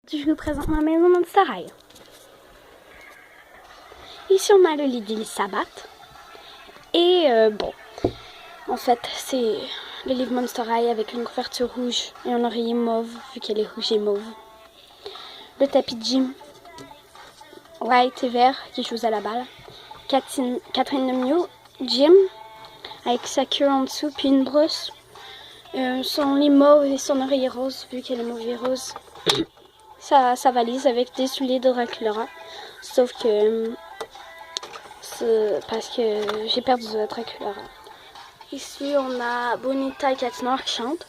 Je vous présente ma maison Monster High. Ici on a le lit d'Elisabeth. Et bon, en fait c'est le lit Monster High avec une couverture rouge et un oreiller mauve vu qu'elle est rouge et mauve. Le tapis de gym white et vert qui joue à la balle. Catherine Lemieux, gym avec sa queue en dessous puis une brosse. Son lit mauve et son oreiller rose vu qu'elle est mauve et rose. Sa valise avec des souliers de Dracula. Sauf que c'est parce que j'ai perdu Dracula. Ici on a Bonita et Cathy Noire qui chantent.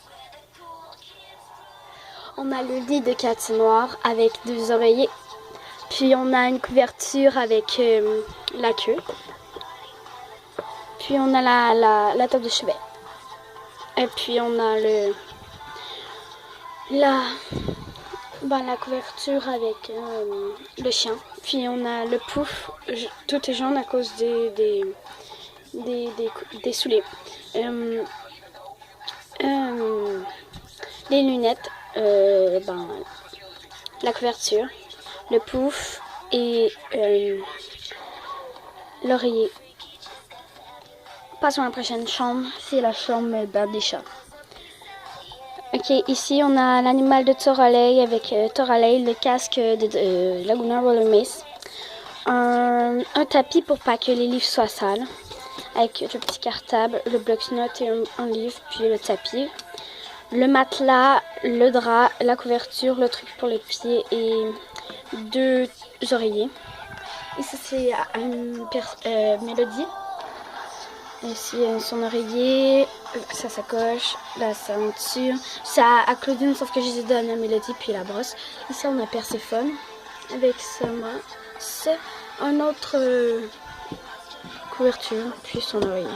On a le lit de Cathy Noire avec deux oreillers. Puis on a une couverture avec la queue. Puis on a la table de chevet. Et puis on a la couverture avec le chien. Puis on a le pouf, tout est jaune à cause des souliers. Les lunettes, la couverture, le pouf et l'oreiller. Passons à la prochaine chambre, c'est la chambre des chats. Ok, ici on a l'animal de Toralei avec Toralei, le casque de Laguna Roller Maze. Un tapis pour pas que les livres soient sales. Avec le petit cartable, le bloc-notes et un livre, puis le tapis. Le matelas, le drap, la couverture, le truc pour les pieds et deux oreillers. Ici c'est Mélodie. Ici son oreiller, sa sacoche, la ceinture. C'est à Claudine sauf que je les ai donné à Mélodie puis la brosse. Ici on a Perséphone avec sa main. C'est un autre couverture puis son oreiller.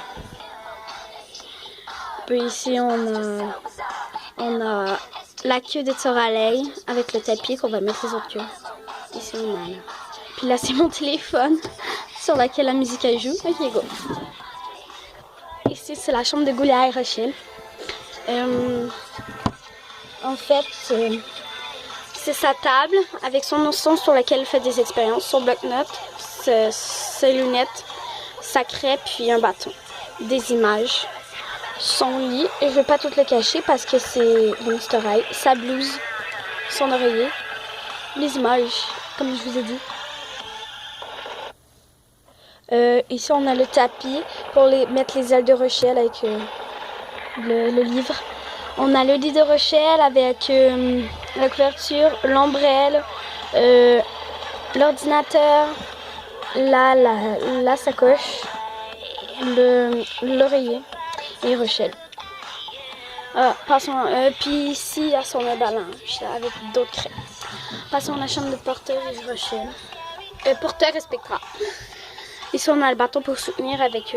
Puis ici on a la queue de Toralei avec le tapis qu'on va mettre les autres queues. Ici on a. Puis là c'est mon téléphone sur laquelle la musique elle joue. Ok go. Ici, c'est la chambre de Goulia et Rochelle. En fait, c'est sa table avec son ourson sur laquelle elle fait des expériences, son bloc-notes, ses lunettes, sa crêpe puis un bâton. Des images, son lit, et je ne vais pas tout le cacher parce que c'est Monster High, sa blouse, son oreiller, les images, comme je vous ai dit. Ici, on a le tapis pour mettre les ailes de Rochelle avec le livre. On a le lit de Rochelle avec la couverture, l'ombrelle, l'ordinateur, la sacoche, l'oreiller et Rochelle. Puis ici, il y a son avalanche avec d'autres crêpes. Passons à la chambre de Porter et Rochelle. Porter et Spectra. Ici, on a le bâton pour soutenir avec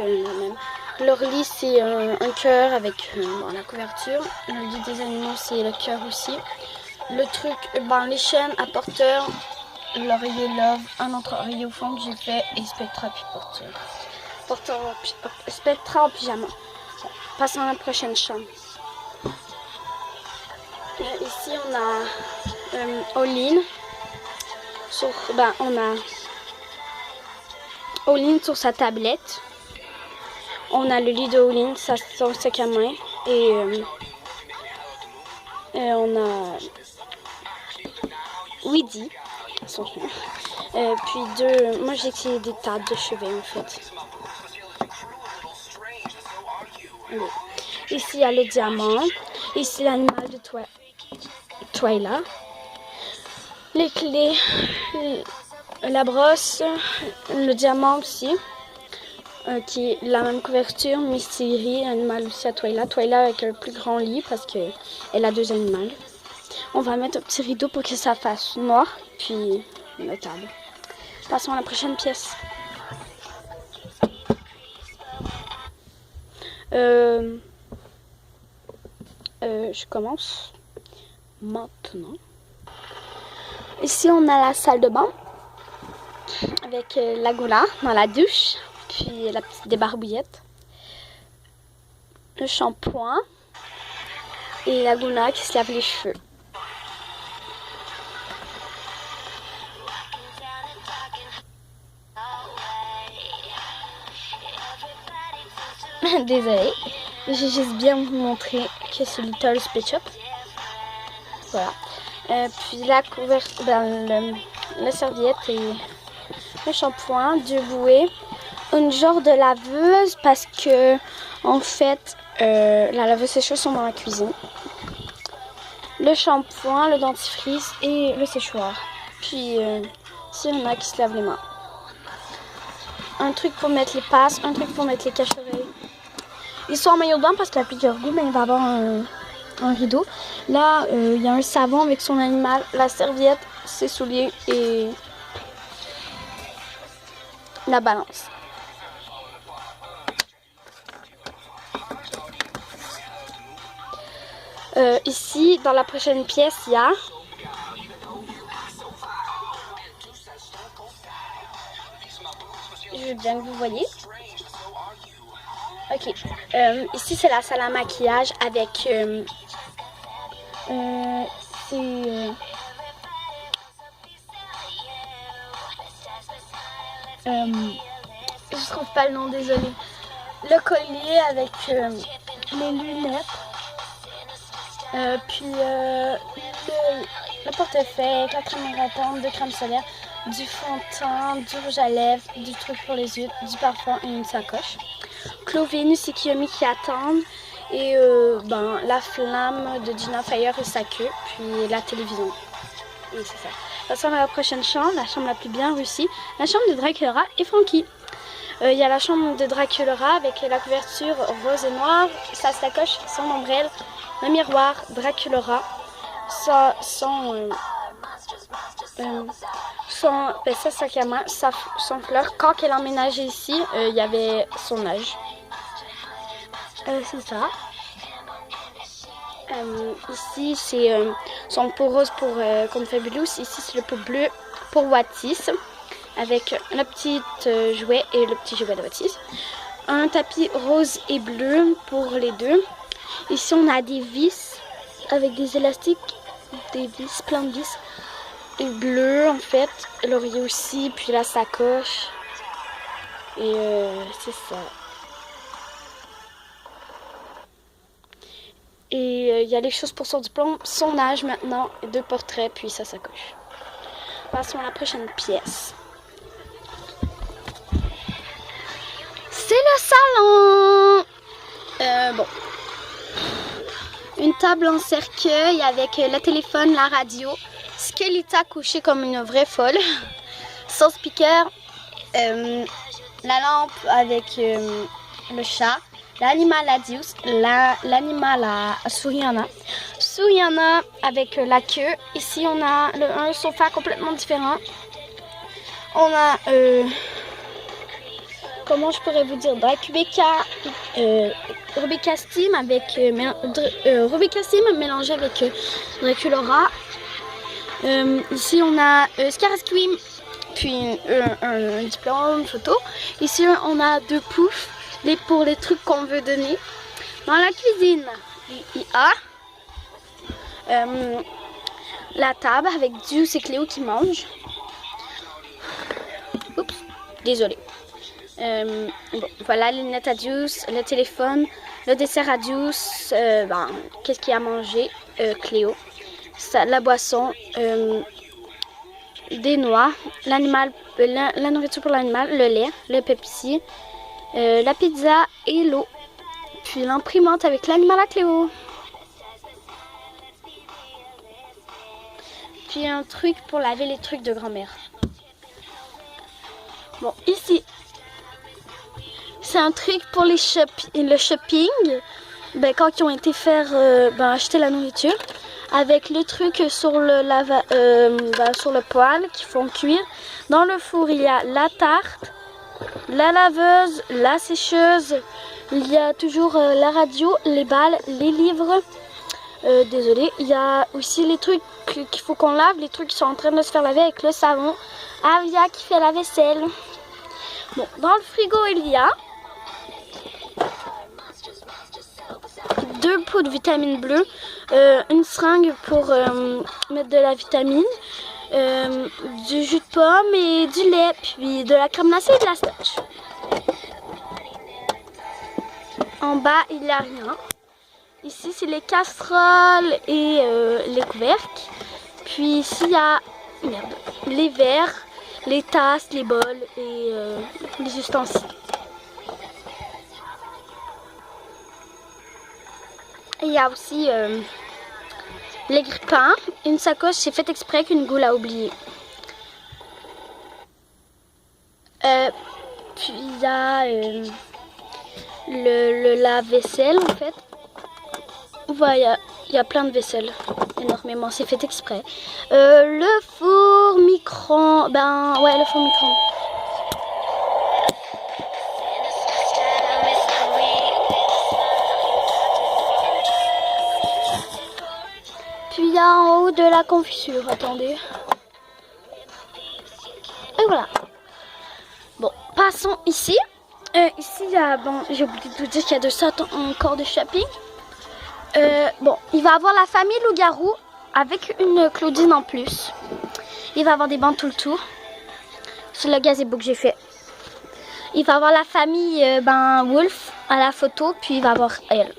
leur lit, c'est un cœur avec la couverture. Le lit des animaux, c'est le cœur aussi. Le truc, les chaînes à Porteur, l'oreiller Love, un autre oreiller au fond que j'ai fait et Spectra puis Porteur. Spectra en pyjama. Bon, passons à la prochaine chambre. Ici, on a Oline. On a Oline sur sa tablette. On a le lit de Oline, son sac à main. Et on a Weedy, son chien. Puis moi j'ai essayé des tas de chevet en fait. Allez. Ici il y a le diamant. Ici l'animal de Twyla. Les clés. La brosse, le diamant aussi, qui est la même couverture, Mystery, animal aussi à Twyla. Twyla avec un plus grand lit parce qu'elle a deux animaux. On va mettre un petit rideau pour que ça fasse noir, puis la table. Passons à la prochaine pièce. Je commence maintenant. Ici, on a la salle de bain. Avec la goula dans la douche, puis la petite débarbouillette, le shampoing et la goula qui se lave les cheveux. Désolée. J'ai juste bien vous montrer que c'est Little Pet Shop. Voilà. Puis la couverture, la serviette et le shampoing, du bouet, une genre de laveuse parce que en fait la laveuse sécheuse sont dans la cuisine. Le shampoing, le dentifrice et le séchoir. Puis s'il y en a qui se lavent les mains. Un truc pour mettre les passes, un truc pour mettre les cache-oreilles. Ils sont en maillot de bain parce qu'il y a plusieurs goûts, mais il va y avoir un rideau. Là, il y a un savon avec son animal, la serviette, ses souliers et la balance. Ici, dans la prochaine pièce, il y a je veux bien que vous voyez. Ok. Ici, c'est la salle à maquillage avec je trouve pas le nom, désolé. Le collier avec les lunettes. Puis le portefeuille, la crème hydratante, de crème solaire, du fond de teint, du rouge à lèvres, du truc pour les yeux, du parfum et une sacoche. Chloé, Vénus et Kiyomi qui attendent. Et la flamme de Gina Fire et sa queue, puis la télévision. Et c'est ça. Passons à la prochaine chambre, la chambre la plus bien réussie, la chambre de Dracula et Frankie. Il y a la chambre de Dracula avec la couverture rose et noire, sa sacoche, son ombrelle, un miroir, Dracula, sa sac à main, son fleur. Quand elle a emménagé ici, il y avait son âge. C'est ça. Ici, c'est son pot rose pour Confabulous. Ici, c'est le pot bleu pour Wattis, avec le petit jouet et le petit jouet de Wattis. Un tapis rose et bleu pour les deux. Ici, on a des vis avec des élastiques, des vis, plein de vis. Et bleu, en fait. L'oreiller aussi, puis la sacoche. Et c'est ça. Et il y a les choses pour son diplôme, son âge maintenant, et 2 portraits, puis sa sacoche. Passons à la prochaine pièce. C'est le salon! Une table en cercueil avec le téléphone, la radio, Skelita couchée comme une vraie folle, son speaker, la lampe avec le chat, l'animal à Dius, l'animal à Suriana avec la queue. Ici, on a un sofa complètement différent. On a, comment je pourrais vous dire, Rebecca Steam avec Rebecca Steam mélangée avec Dracula. Ici, on a Scarscream, puis un diplôme, photo. Ici, on a 2 poufs. Pour les trucs qu'on veut donner. Dans la cuisine, il y a la table avec Dius et Cléo qui mangent. Oups, désolée. Voilà les lunettes à Dius, le téléphone, le dessert à Dius, qu'est-ce qu'il y a à manger, Cléo. La boisson, des noix, l'animal, la nourriture pour l'animal, le lait, le Pepsi. La pizza et l'eau. Puis l'imprimante avec l'animal à Cléo. Puis un truc pour laver les trucs de grand-mère. Bon, ici, c'est un truc pour le shopping. Quand ils ont été faire acheter la nourriture. Avec le truc sur sur le poêle qui font cuire. Dans le four, il y a la tarte, la laveuse, la sécheuse, il y a toujours la radio, les balles, les livres. Désolée, il y a aussi les trucs qu'il faut qu'on lave, les trucs qui sont en train de se faire laver avec le savon. Avia qui fait la vaisselle. Bon, dans le frigo, il y a 2 pots de vitamine bleue, une seringue pour mettre de la vitamine. Du jus de pomme et du lait, puis de la crème glacée et de la scotch. En bas, il n'y a rien. Ici, c'est les casseroles et les couvercles. Puis ici, il y a les verres, les tasses, les bols et les ustensiles. Et il y a aussi les grippins. Une sacoche, c'est fait exprès qu'une goule a oublié. Puis il y a le lave-vaisselle en fait. Voilà, il y a plein de vaisselle, énormément, c'est fait exprès. Le four micro-ondes, le four micro-ondes. Puis il y a en haut de la confiture, attendez. Et voilà. Bon, passons ici. Ici, il y a, j'ai oublié de vous dire qu'il y a de ça encore de shopping. Il va avoir la famille loup-garou avec une Claudine en plus. Il va avoir des bancs tout le tour. C'est le gazebo que j'ai fait. Il va avoir la famille Wolf à la photo, puis il va avoir elle.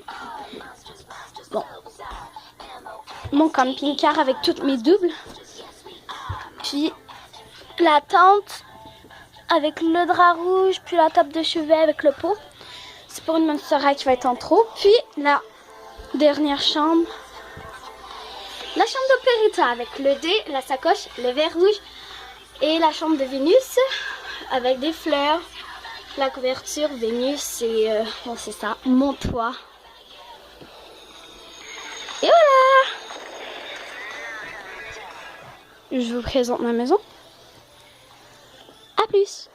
Bon. Mon camping-car avec toutes mes doubles. Puis la tente avec le drap rouge, puis la table de chevet avec le pot. C'est pour une Monster High qui va être en trop. Puis la dernière chambre. La chambre d'Opérita avec le dé, la sacoche, le verre rouge. Et la chambre de Vénus avec des fleurs. La couverture, Vénus et c'est ça, mon toit. Et voilà! Je vous présente ma maison. A plus!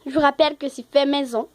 Je vous rappelle que c'est fait maison.